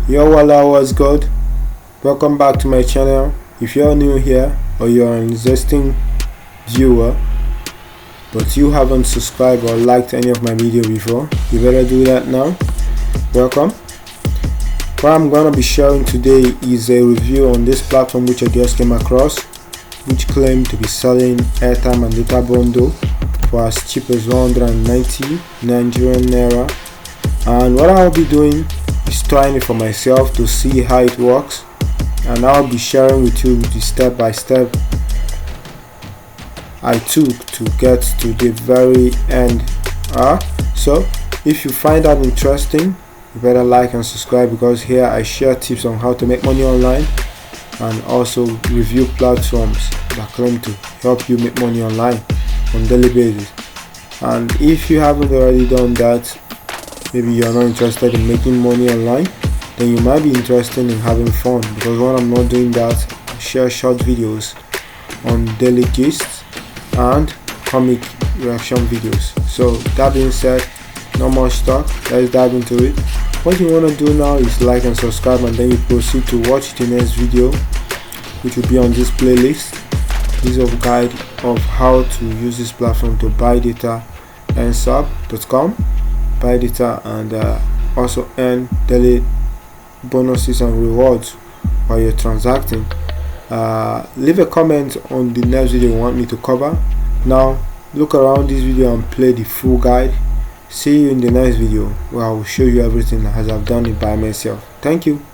Ur.Woolah, what's good? Welcome back to my channel. If you're new here or you're an existing viewer but you haven't subscribed or liked any of my video before, you better do that now. Welcome. What I'm gonna be sharing today is a review on this platform which I just came across, which claimed to be selling airtime and data bundle for as cheap as 190 Nigerian naira. And what I'll be doing is trying it for myself to see how it works, and I'll be sharing with you the step by step I took to get to the very end. So if you find that interesting, you better like and subscribe, because here I share tips on how to make money online and also review platforms that claim to help you make money online on a daily basis. And if you haven't already done that, maybe you're not interested in making money online, then you might be interested in having fun, because when I'm not doing that, I share short videos on daily gists and comic reaction videos. So that being said, no more talk, let's dive into it. What you want to do now is like and subscribe, and then you proceed to watch the next video, which will be on this playlist. This is a guide of how to use this platform to buy data and sub.com, buy data and also earn daily bonuses and rewards while you're transacting. Leave a comment on the next video you want me to cover. Now look around this video and play the full guide. See you in the next video where I will show you everything as I've done it by myself. Thank you.